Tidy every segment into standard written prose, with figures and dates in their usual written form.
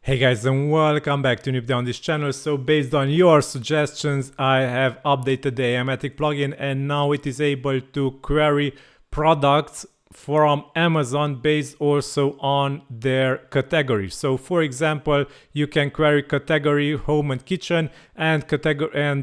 Hey guys, and welcome back to a new video on this channel. So based on your suggestions, I have updated the Aimogen plugin and now it is able to query products from Amazon based also on their category. So for example, you can query category home and kitchen and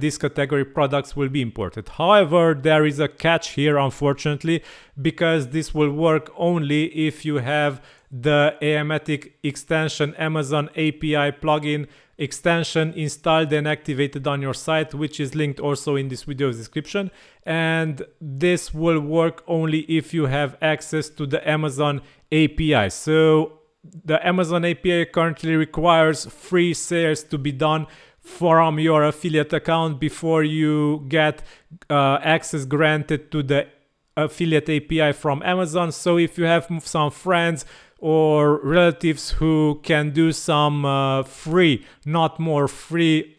this category products will be imported. However, there is a catch here, unfortunately, because this will work only if you have the Aimogen extension Amazon API plugin extension installed and activated on your site, which is linked also in this video's description. And this will work only if you have access to the Amazon API. So the Amazon API currently requires free sales to be done from your affiliate account before you get access granted to the affiliate API from Amazon. So if you have some friends or relatives who can do some free, not more free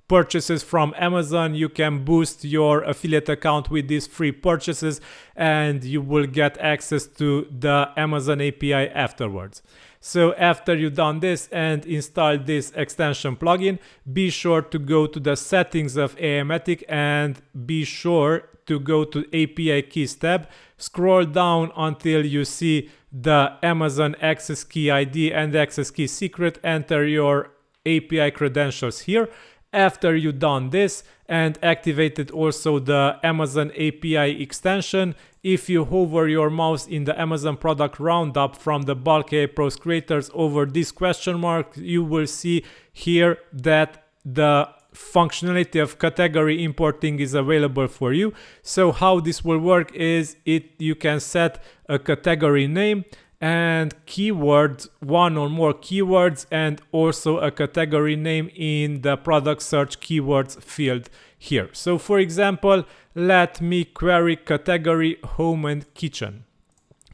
purchases from Amazon, you can boost your affiliate account with these free purchases and you will get access to the Amazon API afterwards. So after you've done this and installed this extension plugin, be sure to go to the settings of Aimogen and be sure to go to API keys tab, scroll down until you see the Amazon access key ID and access key secret, enter your API credentials here. After you've done this and activated also the Amazon API extension, if you hover your mouse in the Amazon product roundup from the bulk AI Pros creators over this question mark, you will see here that the functionality of category importing is available for you. So how this will work is you can set a category name and keywords, one or more keywords, and also a category name in the product search keywords field here. So for example, let me query category home and kitchen.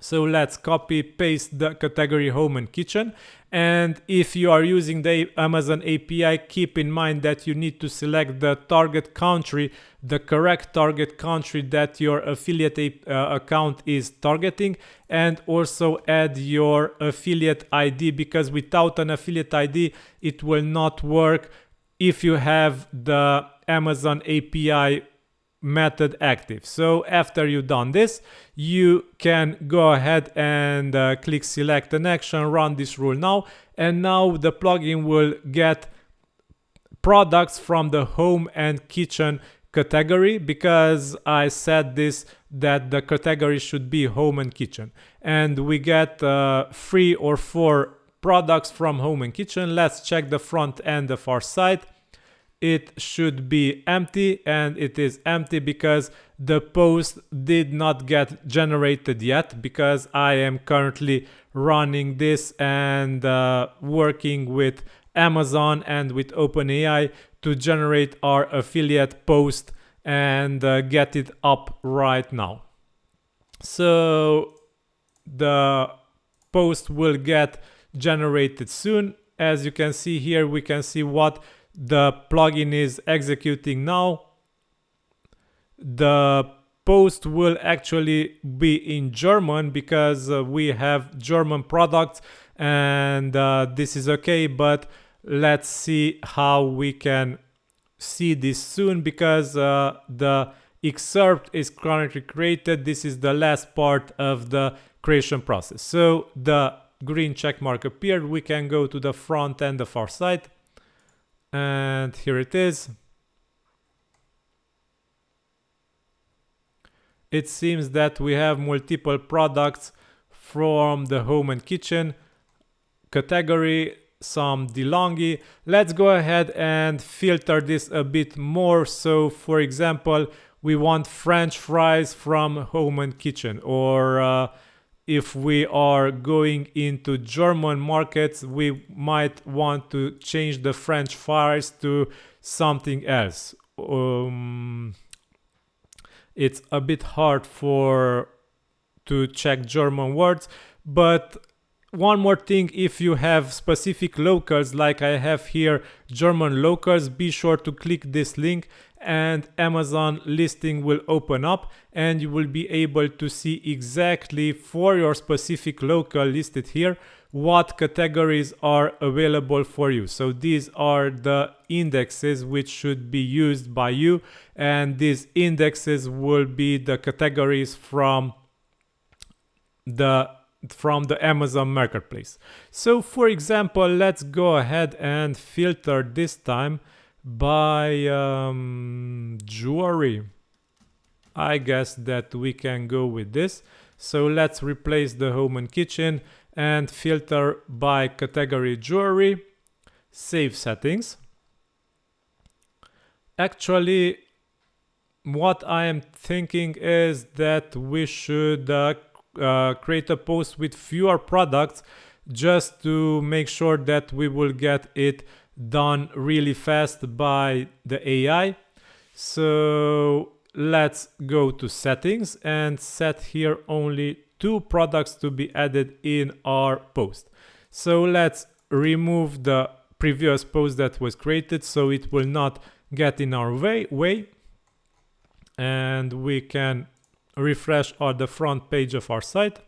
So let's copy paste the category home and kitchen. And if you are using the Amazon API, keep in mind that you need to select the target country, the correct target country that your affiliate account is targeting, and also add your affiliate ID, because without an affiliate ID, it will not work if you have the Amazon API method active. So after you've done this, you can go ahead and click select an action, run this rule now, and now the plugin will get products from the home and kitchen category, because I said this that the category should be home and kitchen, and we get 3 or 4 products from home and kitchen. Let's check the front and the far side. It should be empty, and it is empty because the post did not get generated yet, because I am currently running this and working with Amazon and with OpenAI to generate our affiliate post and get it up right now. So the post will get generated soon. As you can see here, we can see what the plugin is executing now. The post will actually be in German because we have German products, and this is okay, but let's see how we can see this soon, because the excerpt is currently created. This is the last part of the creation process. So the green check mark appeared. We can go to the front and the far side. And here it is. It seems that we have multiple products from the home and kitchen category, some DeLonghi. Let's go ahead and filter this a bit more. So for example, we want French fries from home and kitchen, or if we are going into German markets, we might want to change the French fries to something else. It's a bit hard to check German words, but one more thing, if you have specific locals like I have here, German locals, be sure to click this link and Amazon listing will open up and you will be able to see exactly for your specific local listed here what categories are available for you. So these are the indexes which should be used by you, and these indexes will be the categories from the Amazon marketplace. So for example, let's go ahead and filter this time by jewelry. I guess that we can go with this. So let's replace the home and kitchen and filter by category jewelry. Save settings. Actually, what I am thinking is that we should create a post with fewer products just to make sure that we will get it done really fast by the AI. So let's go to settings and set here only 2 products to be added in our post. So let's remove the previous post that was created so it will not get in our way. And we can refresh on the front page of our site.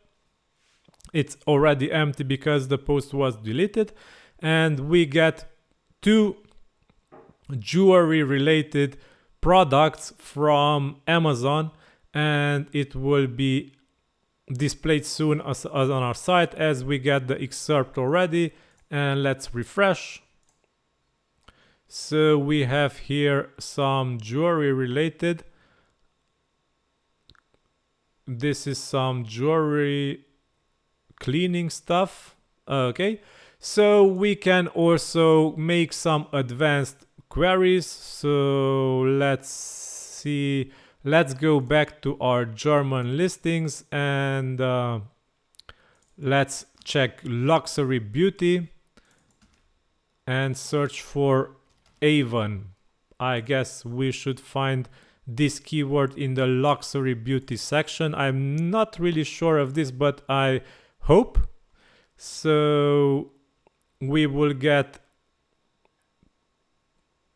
It's already empty because the post was deleted, and we get 2 jewelry related products from Amazon, and it will be displayed soon as on our site as we get the excerpt already. And let's refresh. So we have here some jewelry related. This is some jewelry cleaning stuff. Okay, so we can also make some advanced queries. So let's see, let's go back to our German listings and let's check luxury beauty and search for Avon. I guess we should find this keyword in the luxury beauty section. I'm not really sure of this, but I hope. So we will get,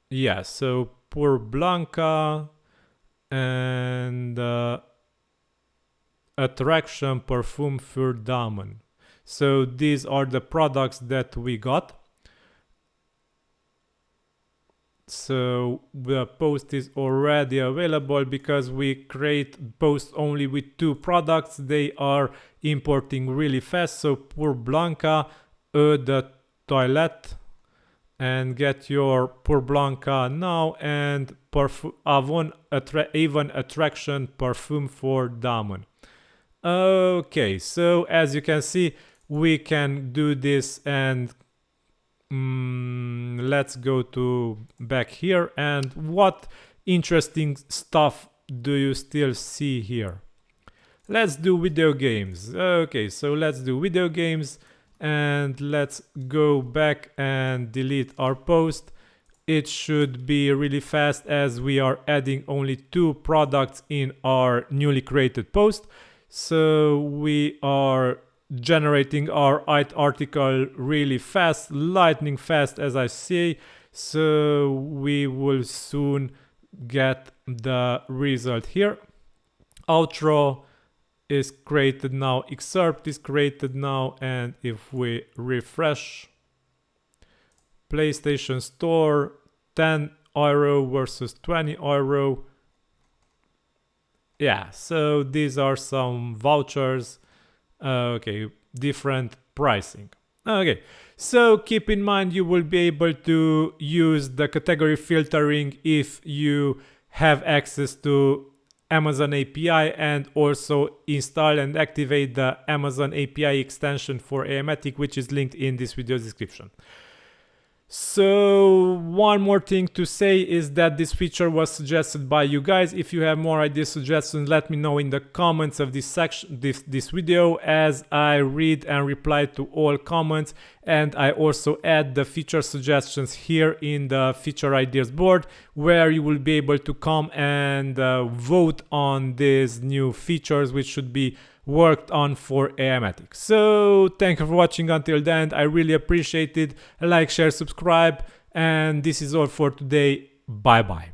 yeah, so Pur Blanca and Attraction Parfum für Damen. So these are the products that we got. So the post is already available because we create posts only with 2 products. They are importing really fast. So Pur Blanca, Eau de Toilette, and get your Pur Blanca now, and Avon Attraction Parfum for Damen. Okay, so as you can see, we can do this, and let's go to back here. And what interesting stuff do you still see here? Let's do video games. Okay, so let's do video games, and let's go back and delete our post. It should be really fast as we are adding only 2 products in our newly created post. So we are generating our article really fast, lightning fast, as I say. So we will soon get the result here. Outro is created now, excerpt is created now, and if we refresh, PlayStation Store, €10 versus €20. Yeah, so these are some vouchers. Okay, different pricing. Okay, so keep in mind you will be able to use the category filtering if you have access to Amazon API, and also install and activate the Amazon API extension for Aiomatic, which is linked in this video description. So one more thing to say is that this feature was suggested by you guys. If you have more ideas, suggestions, let me know in the comments of this section, this video, as I read and reply to all comments. And I also add the feature suggestions here in the feature ideas board, where you will be able to come and vote on these new features, which should be worked on for Aimogen. So thank you for watching until then. I really appreciate it. Like, share, subscribe, and this is all for today. Bye bye.